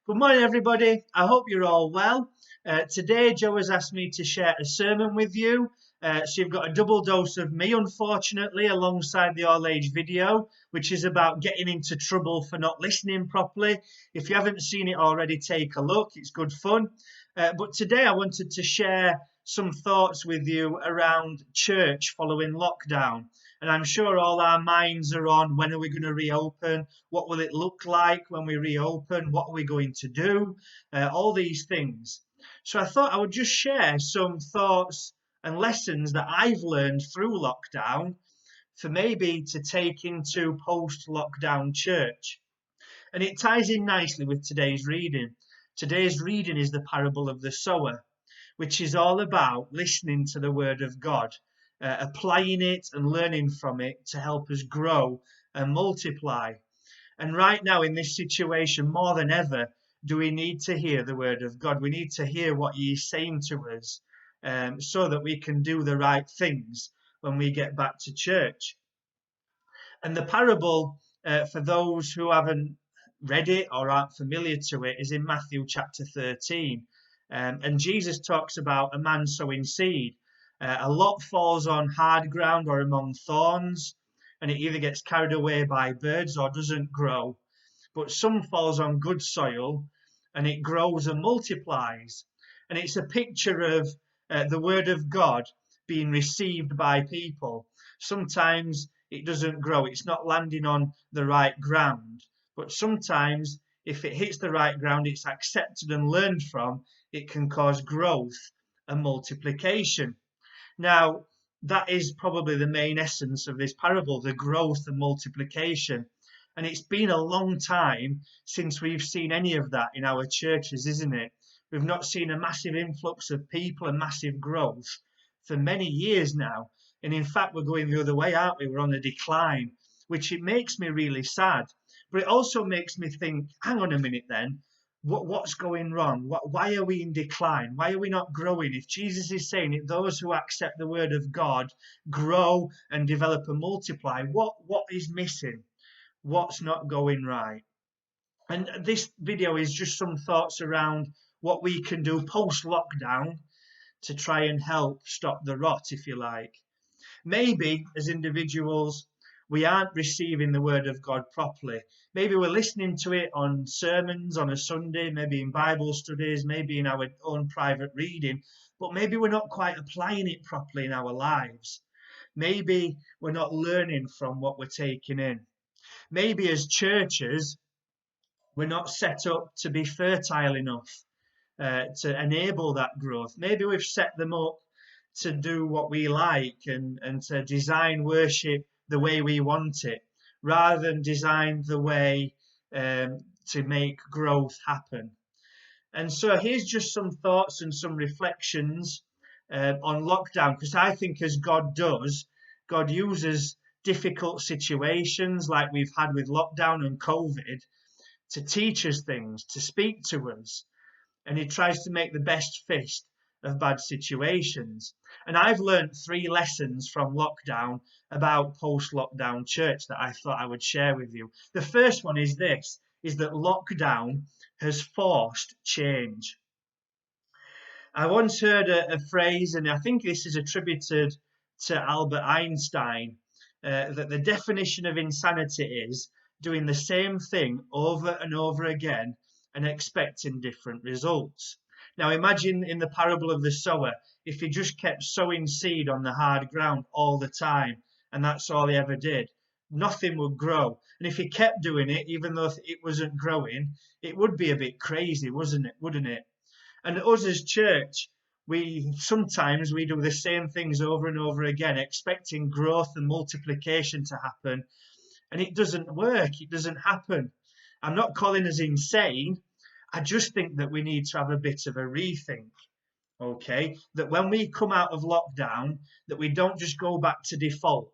Good morning, everybody. I hope you're all well. Today, Joe has asked me to share a sermon with you. So you've got a double dose of me, unfortunately, alongside the all age video, which is about getting into trouble for not listening properly. If you haven't seen it already, take a look. It's good fun. But today, I wanted to share some thoughts with you around church following lockdown. And I'm sure all our minds are on when are we going to reopen? What will it look like when we reopen? What are we going to do? All these things. So I thought I would just share some thoughts and lessons that I've learned through lockdown for maybe to take into post-lockdown church. And it ties in nicely with today's reading. Today's reading is the parable of the sower, which is all about listening to the word of God, applying it and learning from it to help us grow and multiply. And right now, in this situation, more than ever, do we need to hear the word of God? We need to hear what He is saying to us so that we can do the right things when we get back to church. And the parable, for those who haven't read it or aren't familiar to it, is in Matthew chapter 13. And Jesus talks about a man sowing seed. A lot falls on hard ground or among thorns, and it either gets carried away by birds or doesn't grow. But some falls on good soil, and it grows and multiplies. And it's a picture of the word of God being received by people. Sometimes it doesn't grow, it's not landing on the right ground. But sometimes, if it hits the right ground, it's accepted and learned from, it can cause growth and multiplication. Now, that is probably the main essence of this parable, the growth and multiplication. And it's been a long time since we've seen any of that in our churches, isn't it? We've not seen a massive influx of people and massive growth for many years now. And in fact, we're going the other way, aren't we? We're on a decline, which it makes me really sad. But it also makes me think, hang on a minute then, what's going wrong? Why are we in decline? Why are we not growing? If Jesus is saying it, those who accept the word of God grow and develop and multiply, what is missing? What's not going right? And this video is just some thoughts around what we can do post-lockdown to try and help stop the rot, if you like. Maybe as individuals, we aren't receiving the word of God properly. Maybe we're listening to it on sermons on a Sunday, maybe in Bible studies, maybe in our own private reading, but maybe we're not quite applying it properly in our lives. Maybe we're not learning from what we're taking in. Maybe as churches, we're not set up to be fertile enough to enable that growth. Maybe we've set them up to do what we like and to design worship the way we want it, rather than design the way to make growth happen. And so here's just some thoughts and some reflections on lockdown, because I think as God does, God uses difficult situations like we've had with lockdown and COVID to teach us things, to speak to us. And He tries to make the best fist of bad situations. And I've learned 3 lessons from lockdown about post-lockdown church that I thought I would share with you. The first one is this, is that lockdown has forced change. I once heard a phrase, and I think this is attributed to Albert Einstein, that the definition of insanity is doing the same thing over and over again and expecting different results. Now imagine in the parable of the sower, if he just kept sowing seed on the hard ground all the time, and that's all he ever did, nothing would grow. And if he kept doing it, even though it wasn't growing, it would be a bit crazy, wouldn't it? And us as church, we sometimes do the same things over and over again, expecting growth and multiplication to happen, and it doesn't work. It doesn't happen. I'm not calling us insane. I just think that we need to have a bit of a rethink. Okay, that when we come out of lockdown, that we don't just go back to default,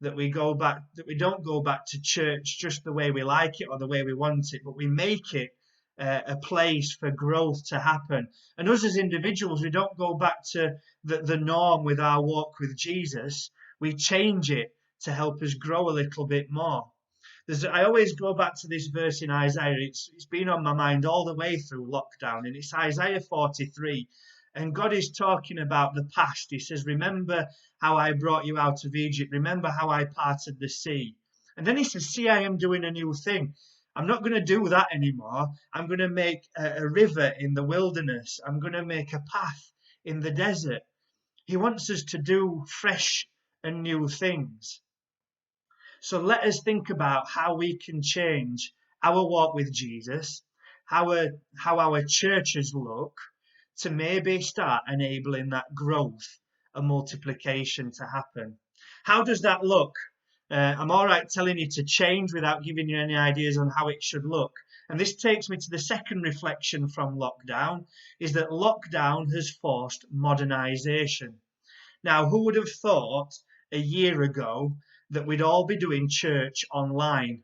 that we don't go back to church just the way we like it or the way we want it, but we make it a place for growth to happen. And us as individuals, we don't go back to the norm with our walk with Jesus. We change it to help us grow a little bit more. I always go back to this verse in Isaiah. It's been on my mind all the way through lockdown, and it's Isaiah 43. And God is talking about the past. He says, remember how I brought you out of Egypt. Remember how I parted the sea. And then he says, see, I am doing a new thing. I'm not going to do that anymore. I'm going to make a river in the wilderness. I'm going to make a path in the desert. He wants us to do fresh and new things. So let us think about how we can change our walk with Jesus, how our churches look, to maybe start enabling that growth and multiplication to happen. How does that look? I'm all right telling you to change without giving you any ideas on how it should look. And this takes me to the second reflection from lockdown, is that lockdown has forced modernisation. Now, who would have thought a year ago that we'd all be doing church online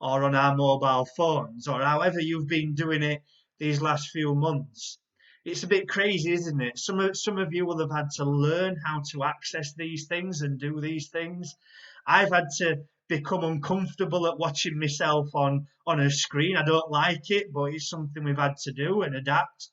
or on our mobile phones or however you've been doing it these last few months? It's a bit crazy, isn't it? Some of you will have had to learn how to access these things and do these things. I've had to become uncomfortable at watching myself on a screen. I don't like it, but it's something we've had to do and adapt.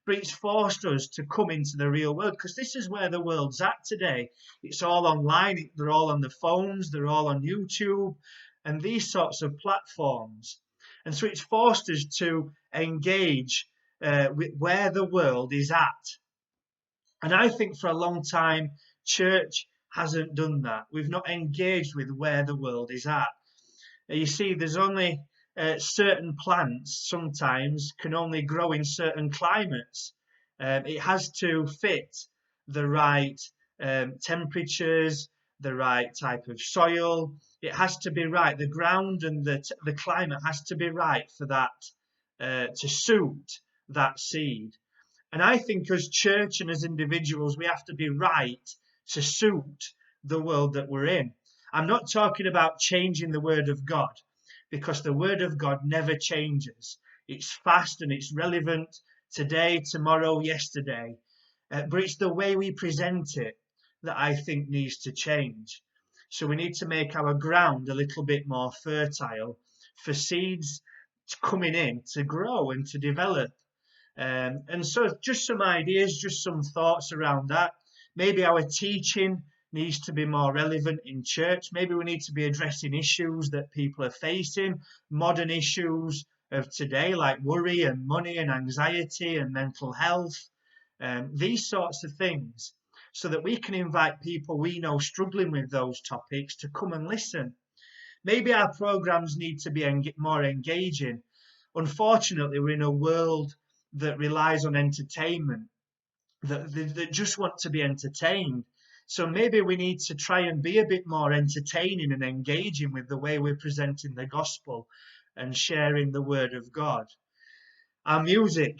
But it's forced us to come into the real world, because this is where the world's at today. It's all online, they're all on the phones, they're all on YouTube and these sorts of platforms. And so it's forced us to engage with where the world is at. And I think for a long time, church hasn't done that. We've not engaged with where the world is at. You see, there's only certain plants sometimes can only grow in certain climates. It has to fit the right temperatures, the right type of soil. It has to be right. The ground and the climate has to be right for that to suit that seed. And I think as church and as individuals, we have to be right to suit the world that we're in. I'm not talking about changing the Word of God, because the Word of God never changes. It's fast and it's relevant today, tomorrow, yesterday. But it's the way we present it that I think needs to change. So we need to make our ground a little bit more fertile for seeds coming in to grow and to develop. And so just some ideas, just some thoughts around that. Maybe our teaching needs to be more relevant in church. Maybe we need to be addressing issues that people are facing, modern issues of today, like worry and money and anxiety and mental health, these sorts of things, so that we can invite people we know struggling with those topics to come and listen. Maybe our programs need to be more engaging. Unfortunately, we're in a world that relies on entertainment, that just want to be entertained. So maybe we need to try and be a bit more entertaining and engaging with the way we're presenting the gospel and sharing the word of God. Our music,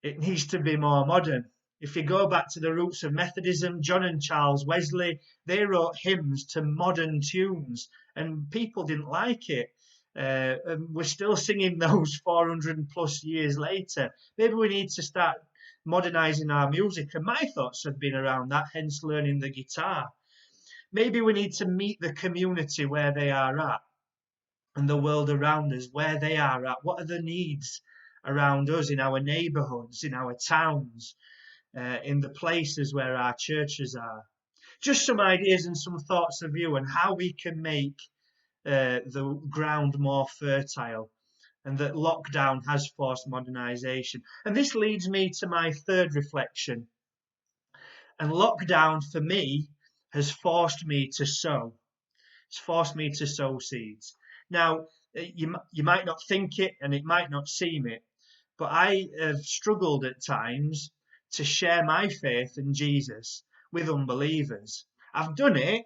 it needs to be more modern. If you go back to the roots of Methodism, John and Charles Wesley, they wrote hymns to modern tunes and people didn't like it. And we're still singing those 400 plus years later. Maybe we need to start modernising our music. And my thoughts have been around that, hence learning the guitar. Maybe we need to meet the community where they are at and the world around us, where they are at. What are the needs around us in our neighbourhoods, in our towns, in the places where our churches are? Just some ideas and some thoughts of you and how we can make the ground more fertile, and that lockdown has forced modernisation. And this leads me to my third reflection. And lockdown for me has forced me to sow. It's forced me to sow seeds. Now, you might not think it and it might not seem it, but I have struggled at times to share my faith in Jesus with unbelievers. I've done it,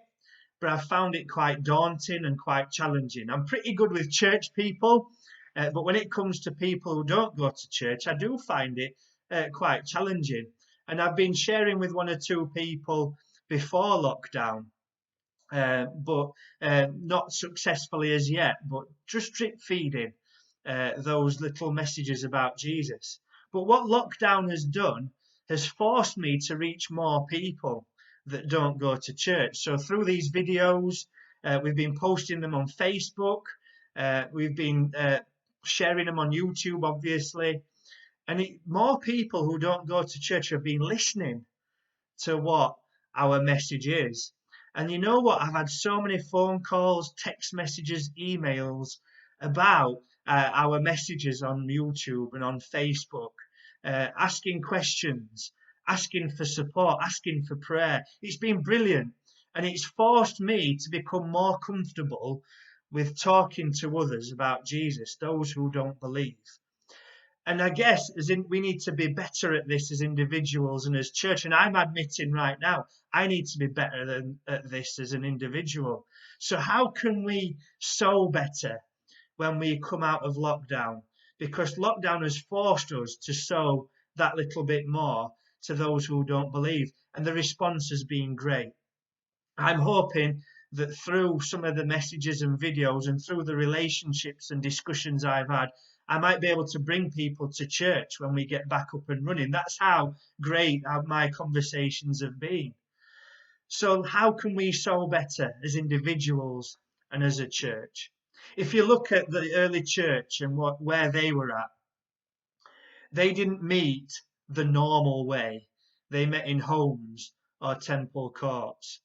but I've found it quite daunting and quite challenging. I'm pretty good with church people, but when it comes to people who don't go to church, I do find it quite challenging. And I've been sharing with one or two people before lockdown, but not successfully as yet, but just drip feeding those little messages about Jesus. But what lockdown has done has forced me to reach more people that don't go to church. So through these videos, we've been posting them on Facebook. We've been sharing them on YouTube, obviously, and more people who don't go to church have been listening to what our message is. And you know what? I've had so many phone calls, text messages, emails about our messages on YouTube and on Facebook, asking questions, asking for support, asking for prayer. It's been brilliant. And it's forced me to become more comfortable with talking to others about Jesus, those who don't believe. And I guess we need to be better at this as individuals and as church. And I'm admitting right now, I need to be better at this as an individual. So how can we sow better when we come out of lockdown? Because lockdown has forced us to sow that little bit more to those who don't believe. And the response has been great. I'm hoping that through some of the messages and videos and through the relationships and discussions I've had, I might be able to bring people to church when we get back up and running. That's how great my conversations have been. So how can we sow better as individuals and as a church? If you look at the early church and where they were at, they didn't meet the normal way. They met in homes or temple courts.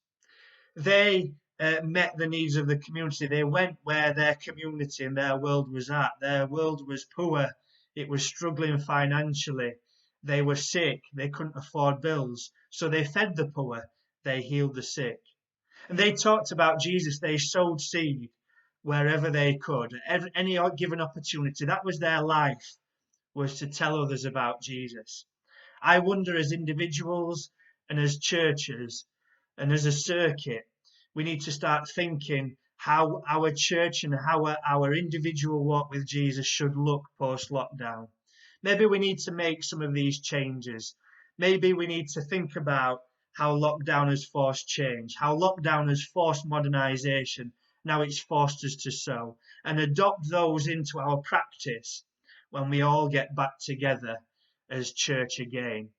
They met the needs of the community. They went where their community and their world was at. Their world was poor. It was struggling financially. They were sick. They couldn't afford bills. So they fed the poor. They healed the sick. And they talked about Jesus. They sowed seed wherever they could. Any given opportunity. That was their life, was to tell others about Jesus. I wonder, as individuals and as churches and as a circuit, we need to start thinking how our church and how our individual walk with Jesus should look post lockdown. Maybe we need to make some of these changes. Maybe we need to think about how lockdown has forced change, how lockdown has forced modernization. Now it's forced us to sow, and adopt those into our practice when we all get back together as church again.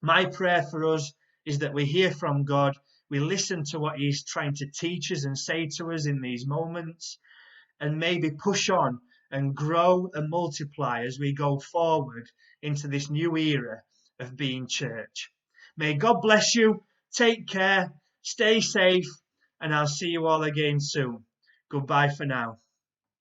My prayer for us is that we hear from God, we listen to what He's trying to teach us and say to us in these moments, and maybe push on and grow and multiply as we go forward into this new era of being church. May God bless you. Take care. Stay safe. And I'll see you all again soon. Goodbye for now.